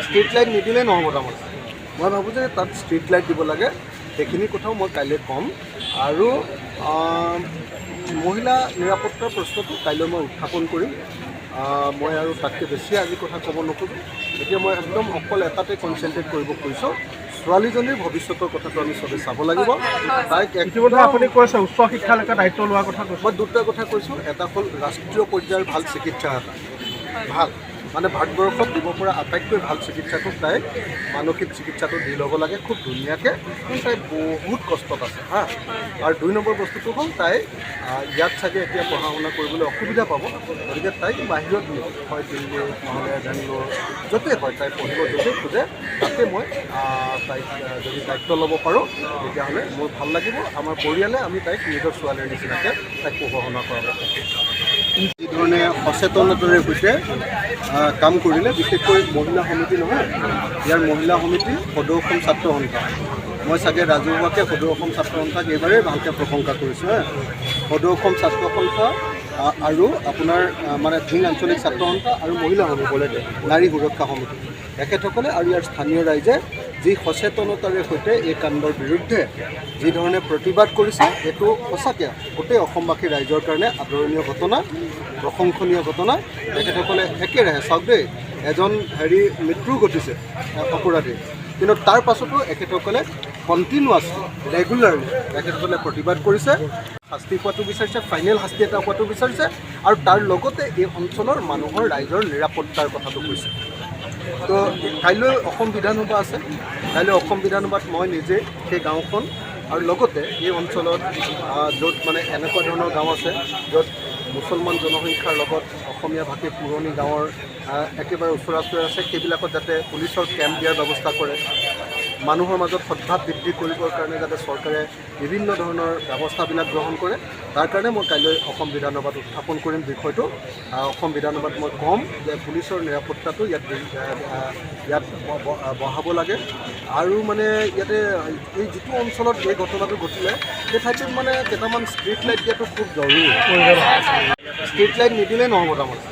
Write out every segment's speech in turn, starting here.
street light নিদিলে নহ'ব তাৰমানে মই ভাবোঁ যে তাত ষ্ট্ৰীট লাইট দিব লাগে সেইখিনি কথাও মই কাইলৈ ক'ম আৰু মহিলা নিৰাপত্তাৰ প্ৰশ্নটো কাইলৈ মই উত্থাপন কৰিম মই আৰু তাতকৈ বেছি আজি কথা ক'ব নোখোজোঁ এতিয়া মই একদম অকল এটাতে কনচেনট্ৰেট কৰিব খুজিছোঁ ছোৱালীজনীৰ ভৱিষ্যতৰ কথাটো আমি চবেই চাব লাগিব তাইক ইতিমধ্যে আপুনি কৈছে উচ্চ শিক্ষালৈকে দায়িত্ব লোৱাৰ কথা কৈছে মই দুটা কথা কৈছোঁ এটা হ'ল ৰাষ্ট্ৰীয় পৰ্যায়ৰ ভাল চিকিৎসা এটা ভাল মানে ভাৰতবৰ্ষত দিব পৰা আটাইতকৈ ভাল চিকিৎসাটো তাইক মানসিক চিকিৎসাটো দি ল'ব লাগে খুব ধুনীয়াকৈ কিন্তু তাই বহুত কষ্টত আছে হা আৰু 2 নম্বৰ বস্তুটো হ'ল তাই ইয়াত চাগে এতিয়া পঢ়া শুনা কৰিবলৈ অসুবিধা পাব গতিকে তাইক বাহিৰত নিব হয় দিল্লী নহ'লে বেংগলোৰ য'তেই হয় তাই পঢ়িব য'তেই খোজে তাতে মই তাইক যদি দায়িত্ব ল'ব পাৰোঁ তেতিয়াহ'লে মোৰ ভাল লাগিব আমাৰ পৰিয়ালে আমি তাইক নিজৰ ছোৱালীৰ নিচিনাকৈ তাইক পঢ়া শুনা কৰাব যিধৰণে সচেতনতাৰে সৈতে কাম কৰিলে বিশেষকৈ মহিলা সমিতি নহয় ইয়াৰ মহিলা সমিতি সদৌ অসম ছাত্ৰ সন্থা মই চাগে ৰাজহুৱাকৈ সদৌ অসম ছাত্ৰ সন্থাক এইবাৰেই ভালকৈ প্ৰশংসা কৰিছোঁ সদৌ অসম ছাত্ৰ সন্থা আৰু আপোনাৰ মানে ধিং আঞ্চলিক ছাত্ৰ সন্থা আৰু মহিলা সমিতি নাৰী সুৰক্ষা সমিতি এখেতসকলে আৰু ইয়াৰ স্থানীয় ৰাইজে যি সচেতনতাৰে সৈতে এই কাণ্ডৰ বিৰুদ্ধে যিধৰণে প্ৰতিবাদ কৰিছে এইটো সঁচাকৈ গোটেই অসমবাসী ৰাইজৰ কাৰণে আদৰণীয় ঘটনা প্ৰশংসনীয় ঘটনা তেখেতসকলে একেৰাহে চাওক দেই এজন মৃত্যু ঘটিছে অপৰাধী কিন্তু তাৰ পাছতো এখেতসকলে কণ্টিনিউৱাছলি ৰেগুলাৰলি তেখেতসকলে প্ৰতিবাদ কৰিছে শাস্তি পোৱাটো বিচাৰিছে ফাইনেল শাস্তি এটা পোৱাটো বিচাৰিছে আৰু তাৰ লগতে এই অঞ্চলৰ মানুহৰ ৰাইজৰ নিৰাপত্তাৰ কথাটো কৈছে তো কাইলৈ অসম বিধানসভা আছে কাইলৈ অসম বিধানসভাত মই নিজে সেই গাঁওখন আৰু লগতে এই অঞ্চলত য'ত মানে এনেকুৱা ধৰণৰ গাঁও আছে য'ত মুছলমান জনসংখ্যাৰ লগত অসমীয়া ভাষী পুৰণি গাঁৱৰ একেবাৰে ওচৰা ওচৰি আছে সেইবিলাকত যাতে পুলিচৰ কেম্প দিয়াৰ ব্যৱস্থা কৰে মানুহৰ মাজত সদ্ভাৱ বৃদ্ধি কৰিবৰ কাৰণে যাতে চৰকাৰে বিভিন্ন ধৰণৰ ব্যৱস্থাবিলাক গ্ৰহণ কৰে তাৰ কাৰণে মই কাইলৈ অসম বিধানসভাত উত্থাপন কৰিম বিষয়টো অসম বিধানসভাত মই ক'ম যে পুলিচৰ নিৰাপত্তাটো ইয়াত বঢ়াব লাগে আৰু মানে ইয়াতে এই যিটো অঞ্চলত এই ঘটনাটো ঘটিলে সেই ঠাইটোত মানে কেইটামান ষ্ট্ৰীট লাইট দিয়াটো খুব জৰুৰী ষ্ট্ৰীট লাইট নিদিলে নহ'ব তাৰমানে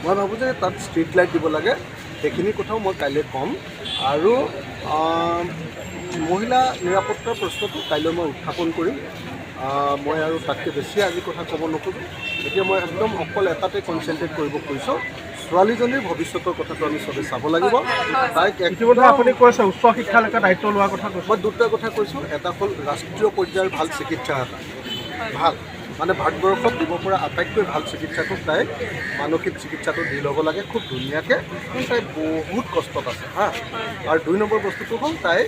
মই ভাবোঁ যে তাত ষ্ট্ৰীট লাইট দিব লাগে সেইখিনি কথাও মই কাইলৈ ক'ম আৰু মহিলা নিৰাপত্তাৰ প্ৰশ্নটো কাইলৈ মই উত্থাপন কৰিম মই আৰু তাতকৈ বেছি আজি কথা ক'ব নোখোজোঁ এতিয়া মই একদম অকল এটাতে কনচেনট্ৰেট কৰিব খুজিছোঁ ছোৱালীজনীৰ ভৱিষ্যতৰ কথাটো আমি চবেই চাব লাগিব তাইক ইতিমধ্যে আপুনি কৈছে উচ্চ শিক্ষালৈকে দায়িত্ব লোৱাৰ কথা কৈছে মই দুটা কথা কৈছোঁ এটা হ'ল ৰাষ্ট্ৰীয় পৰ্যায়ৰ ভাল চিকিৎসা এটা ভাল মানে ভাৰতবৰ্ষত দিব পৰা আটাইতকৈ ভাল চিকিৎসাটো তাইক মানসিক চিকিৎসাটো দি ল'ব লাগে খুব ধুনীয়াকৈ কিন্তু তাই বহুত কষ্টত আছে হা আৰু 2 নম্বৰ বস্তুটো হ'ল তাই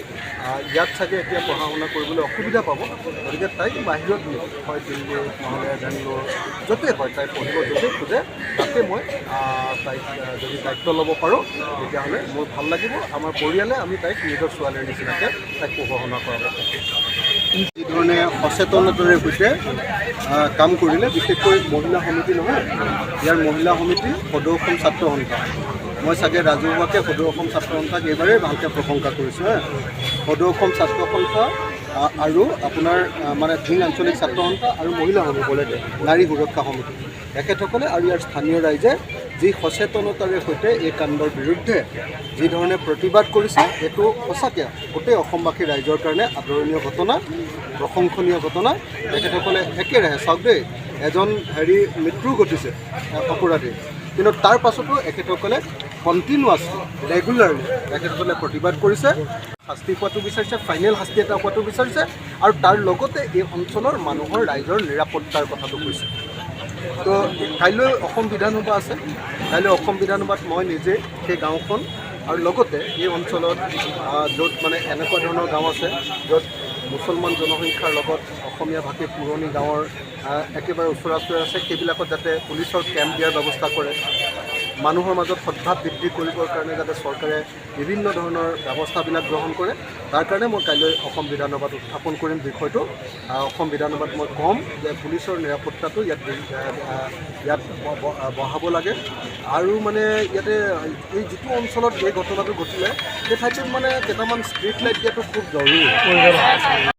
ইয়াত চাগে এতিয়া পঢ়া শুনা কৰিবলৈ অসুবিধা পাব গতিকে তাইক বাহিৰত নিব হয় দিল্লী নহ'লে বেংগলোৰ য'তেই হয় তাই পঢ়িব য'তেই খোজে তাতে মই তাইক যদি দায়িত্ব ল'ব পাৰোঁ তেতিয়াহ'লে মোৰ ভাল লাগিব আমাৰ পৰিয়ালে আমি তাইক নিজৰ ছোৱালীৰ নিচিনাকৈ তাইক পঢ়া শুনা কৰাব যিধৰণে সচেতনতাৰে সৈতে কাম কৰিলে বিশেষকৈ মহিলা সমিতি নহয় ইয়াৰ মহিলা সমিতি সদৌ অসম ছাত্ৰ সন্থা মই চাগে ৰাজহুৱাকৈ সদৌ অসম ছাত্ৰ সন্থাক এইবাৰেই ভালকৈ প্ৰশংসা কৰিছোঁ সদৌ অসম ছাত্ৰ সন্থা আৰু আপোনাৰ মানে ধিং আঞ্চলিক ছাত্ৰ সন্থা আৰু মহিলা সমিতি নাৰী সুৰক্ষা সমিতি এখেতসকলে আৰু ইয়াৰ স্থানীয় ৰাইজে যি সচেতনতাৰে সৈতে এই কাণ্ডৰ বিৰুদ্ধে যিধৰণে প্ৰতিবাদ কৰিছে এইটো সঁচাকৈ গোটেই অসমবাসী ৰাইজৰ কাৰণে আদৰণীয় ঘটনা প্ৰশংসনীয় ঘটনা তেখেতসকলে একেৰাহে চাওক দেই এজন মৃত্যু ঘটিছে অপৰাধী কিন্তু তাৰ পাছতো এখেতসকলে কণ্টিনিউৱাছলি ৰেগুলাৰলি তেখেতসকলে প্ৰতিবাদ কৰিছে শাস্তি পোৱাটো বিচাৰিছে ফাইনেল শাস্তি এটা পোৱাটো বিচাৰিছে আৰু তাৰ লগতে এই অঞ্চলৰ মানুহৰ ৰাইজৰ নিৰাপত্তাৰ কথাটো কৈছে তো কাইলৈ অসম বিধানসভা আছে কাইলৈ অসম বিধানসভাত মই নিজে সেই গাঁওখন আৰু লগতে এই অঞ্চলত য'ত মানে এনেকুৱা ধৰণৰ গাঁও আছে য'ত মুছলমান জনসংখ্যাৰ লগত অসমীয়া ভাষী পুৰণি গাঁৱৰ একেবাৰে ওচৰা ওচৰি আছে সেইবিলাকত যাতে পুলিচৰ কেম্প দিয়াৰ ব্যৱস্থা কৰে মানুহৰ মাজত সদ্ভাৱ বৃদ্ধি কৰিবৰ কাৰণে যাতে চৰকাৰে বিভিন্ন ধৰণৰ ব্যৱস্থাবিলাক গ্ৰহণ কৰে তাৰ কাৰণে মই কাইলৈ অসম বিধানসভাত উত্থাপন কৰিম বিষয়টো অসম বিধানসভাত মই ক'ম যে পুলিচৰ নিৰাপত্তাটো ইয়াত বঢ়াব লাগে আৰু মানে ইয়াতে এই যিটো অঞ্চলত এই ঘটনাটো ঘটিলে সেই ঠাইটোত মানে কেইটামান ষ্ট্ৰীট লাইট দিয়াটো খুব জৰুৰী